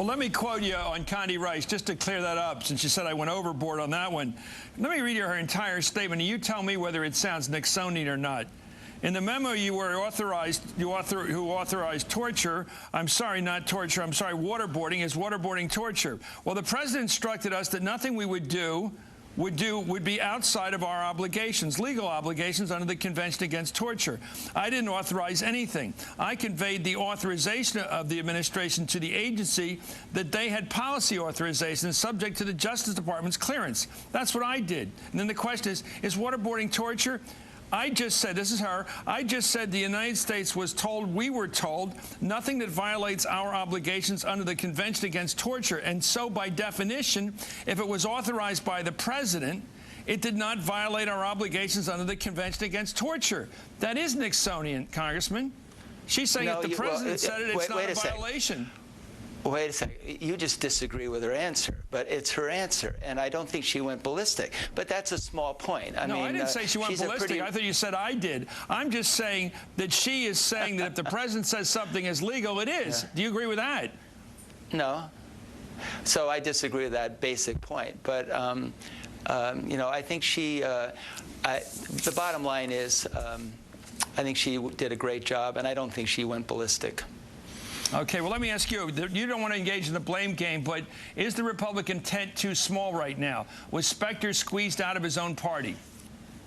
Well, let me quote you on Condi Rice, just to clear that up, since you said I went overboard on that one. Let me read you her entire statement, and you tell me whether it sounds Nixonian or not. In the memo you were authorized, who authorized torture, I'm sorry, not torture, I'm sorry, waterboarding, is waterboarding torture. Well, the president instructed us that nothing we would be outside of our obligations, legal obligations under the Convention Against Torture. I didn't authorize anything. I conveyed the authorization of the administration to the agency that they had policy authorization subject to the Justice Department's clearance. That's what I did. And then the question is waterboarding torture? I just said, this is her, I just said the United States was told, we were told, nothing that violates our obligations under the Convention Against Torture. And so, by definition, if it was authorized by the president, it did not violate our obligations under the Convention Against Torture. That is Nixonian, Congressman. She's saying if the president said it, it's not a violation. Wait a second. You just disagree with her answer, but it's her answer, and I don't think she went ballistic. But that's a small point. I mean, I didn't say she went ballistic. I thought you said I did. I'm just saying that she is saying that if the president says something is legal, it is. Yeah. Do you agree with that? No. So I disagree with that basic point. But, you know, I think she, the bottom line is, I think she did a great job, and I don't think she went ballistic. Okay, well, let me ask you. You don't want to engage in the blame game, but is the Republican tent too small right now? Was Specter squeezed out of his own party?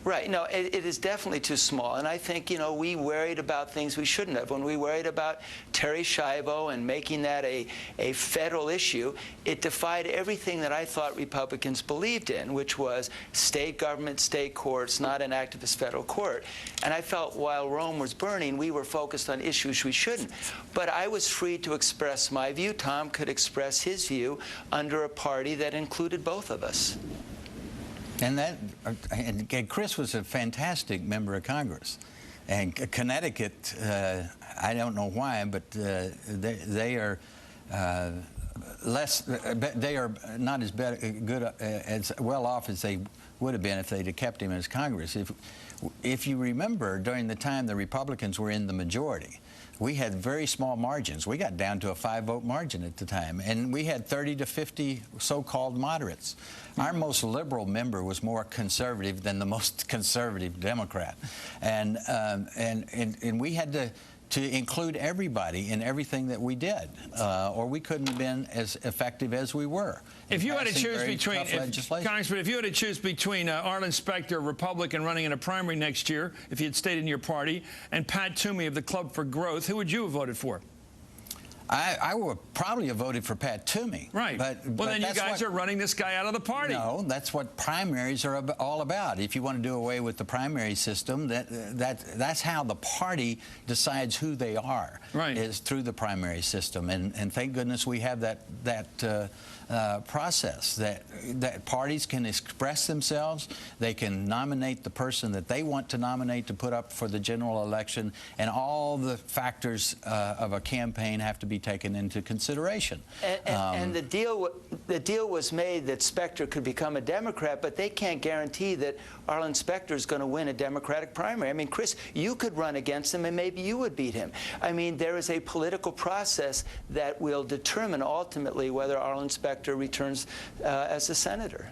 Right. No, it is definitely too small. And I think, you know, we worried about things we shouldn't have. When we worried about Terry Schiavo and making that a federal issue, it defied everything that I thought Republicans believed in, which was state government, state courts, not an activist federal court. And I felt while Rome was burning, we were focused on issues we shouldn't. But I was free to express my view. Tom could express his view under a party that included both of us. And Chris was a fantastic member of Congress. And Connecticut, I don't know why, but they are they are not as good as well off as they would have been if they'd have kept him as Congress. If you remember, during the time the Republicans were in the majority, we had very small margins. We got down to a 5-vote margin at the time, and we had 30 to 50 so-called moderates. Our most liberal member was more conservative than the most conservative Democrat, and we had to include everybody in everything that we did, or we couldn't have been as effective as we were. If you had to choose between, Congressman, if you had to choose between Arlen Specter, Republican, running in a primary next year, if he had stayed in your party, and Pat Toomey of the Club for Growth, who would you have voted for? I would probably have voted for Pat Toomey. Right. Well, then you guys are running this guy out of the party. No, that's what primaries are all about. If you want to do away with the primary system, that's how the party decides who they are. Right. Is through the primary system, and thank goodness we have that process that parties can express themselves. They can nominate the person that they want to nominate to put up for the general election, and all the factors of a campaign have to be taken into consideration. And the deal was made that Specter could become a Democrat, but they can't guarantee that Arlen Specter is going to win a Democratic primary. I mean, Chris, you could run against him and maybe you would beat him. I mean, there is a political process that will determine ultimately whether Arlen Specter returns as a senator.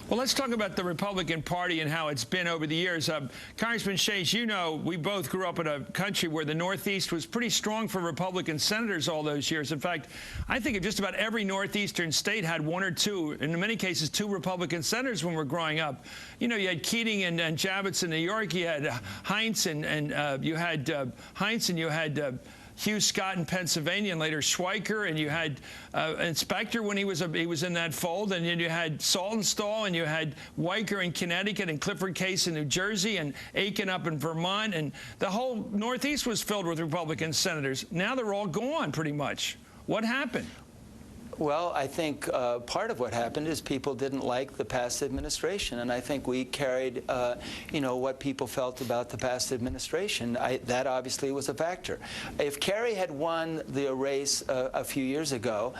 Well, let's talk about the Republican Party and how it's been over the years. Congressman Shays, you know, we both grew up in a country where the Northeast was pretty strong for Republican senators all those years. In fact, I think just about every Northeastern state had one or two, in many cases, two Republican senators when we were growing up. You know, you had Keating and Javits in New York. You had Heinz and you had Heinz and you had Hugh Scott in Pennsylvania, and later Schweiker, and you had Specter when he was in that fold, and then you had Saltonstall, and you had Weicker in Connecticut, and Clifford Case in New Jersey, and Aiken up in Vermont, and the whole Northeast was filled with Republican senators. Now they're all gone, pretty much. What happened? Well, I think part of what happened is people didn't like the past administration, and I think we carried, you know, what people felt about the past administration. That obviously was a factor. If Kerry had won the race a few years ago,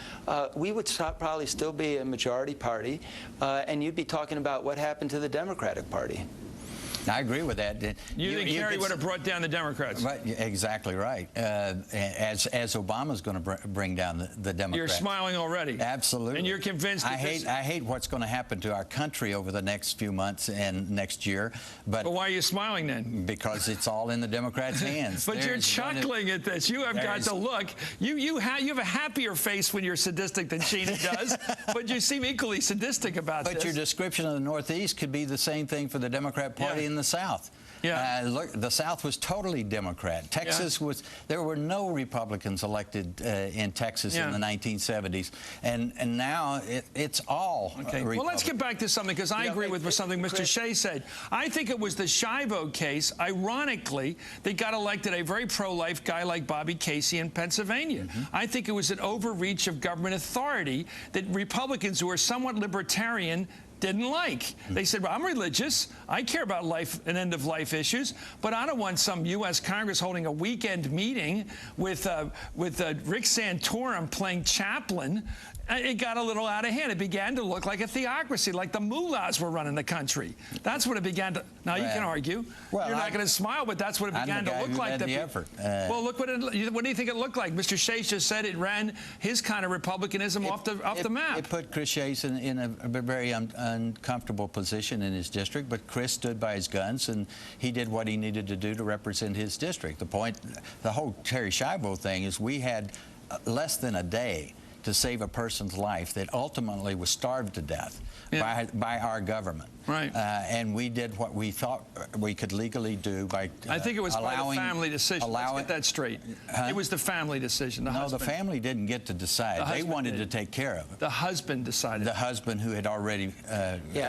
we would probably still be a majority party, and you'd be talking about what happened to the Democratic Party. I agree with that. You think Kerry would have brought down the Democrats? Right, exactly right. As Obama's going to bring down the Democrats. You're smiling already. Absolutely. And you're convinced. I hate what's going to happen to our country over the next few months and next year. But why are you smiling then? Because it's all in the Democrats' hands. But you're chuckling at this. You have got to look. You have a happier face when you're sadistic than Sheena does, but you seem equally sadistic about this. But your description of the Northeast could be the same thing for the Democrat Party in the South. Yeah. Look, the South was totally Democrat. Texas was. There were no Republicans elected in Texas in the 1970s, and now it's all Republican. Well, let's get back to something, because I agree with something Mr. Shays said. I think it was the Shivo case, ironically, that got elected a very pro-life guy like Bobby Casey in Pennsylvania. I think it was an overreach of government authority that Republicans who are somewhat libertarian didn't like. They said, well, I'm religious. I care about life and end-of-life issues, but I don't want some U.S. Congress holding a weekend meeting with Rick Santorum playing chaplain. It got a little out of hand. It began to look like a theocracy, like the mullahs were running the country. That's what it began to. Now, you can argue. Well, you're not going to smile, but that's what it began to look like. The effort. Well, look what do you think it looked like? Mr. Shays just said it ran his kind of republicanism off the map. It put Chris Shays in a very uncomfortable position in his district, but Chris stood by his guns, and he did what he needed to do to represent his district. The whole Terry Shivo thing is we had less than a day to save a person's life that ultimately was starved to death by our government. Right. And we did what we thought we could legally do by I think it was by the family decision. Let's get that straight. It was the family decision. No, the family didn't get to decide. They wanted to take care of it. The husband decided. The husband who had already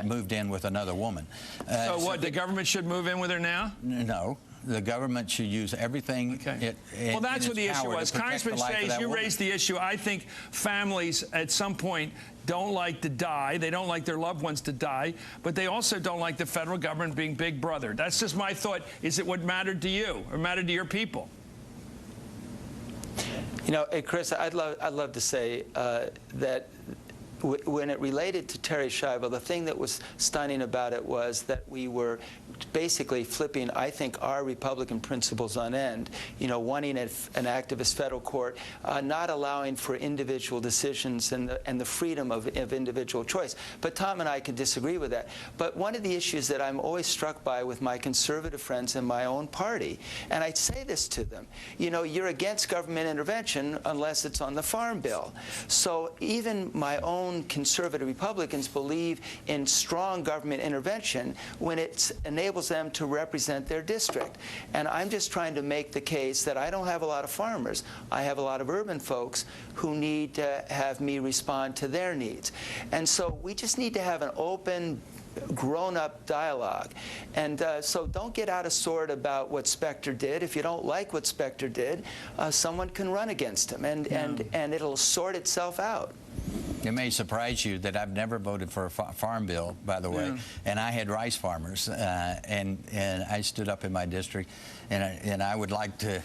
moved in with another woman. So what, the government should move in with her now? No. The government should use everything. Well, that's what the issue was. Congressman Shays, you raised the issue. I think families at some point don't like to die. They don't like their loved ones to die, but they also don't like the federal government being Big Brother. That's just my thought. Is it what mattered to you or mattered to your people? You know, hey, Chris, I'd love to say that when it related to Terry Shivo, the thing that was stunning about it was that we were basically flipping, I think, our Republican principles on end, you know, wanting an activist federal court, not allowing for individual decisions and the freedom of individual choice. But Tom and I can disagree with that. But one of the issues that I'm always struck by with my conservative friends in my own party, and I say this to them, you know, you're against government intervention unless it's on the Farm Bill. So even my own conservative Republicans believe in strong government intervention when it enables them to represent their district. And I'm just trying to make the case that I don't have a lot of farmers. I have a lot of urban folks who need to have me respond to their needs. And so we just need to have an open, grown-up dialogue. And so don't get out of sort about what Specter did. If you don't like what Specter did, someone can run against him, and it'll sort itself out. It may surprise you that I've never voted for a farm bill, by the way, and I had rice farmers, and I stood up in my district, and I would like to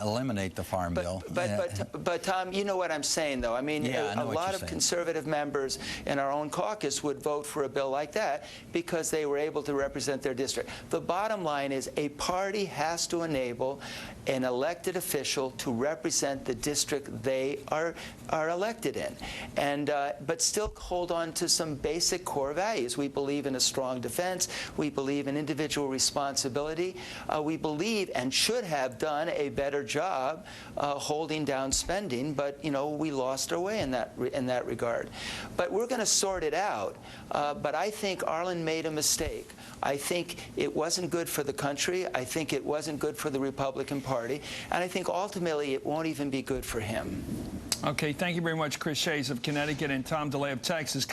eliminate the farm bill. But Tom, you know what I'm saying, though. I mean, a lot of conservative members in our own caucus would vote for a bill like that because they were able to represent their district. The bottom line is a party has to enable an elected official to represent the district they are elected in, and but still hold on to some basic core values. We believe in a strong defense. We believe in individual responsibility. We believe and should have done a better job holding down spending, but you know, we lost our way in that regard. But we're going to sort it out. But I think Arlen made a mistake. I think it wasn't good for the country. I think it wasn't good for the Republican Party. And I think ultimately it won't even be good for him. Okay, thank you very much, Chris Shays of Connecticut and Tom DeLay of Texas.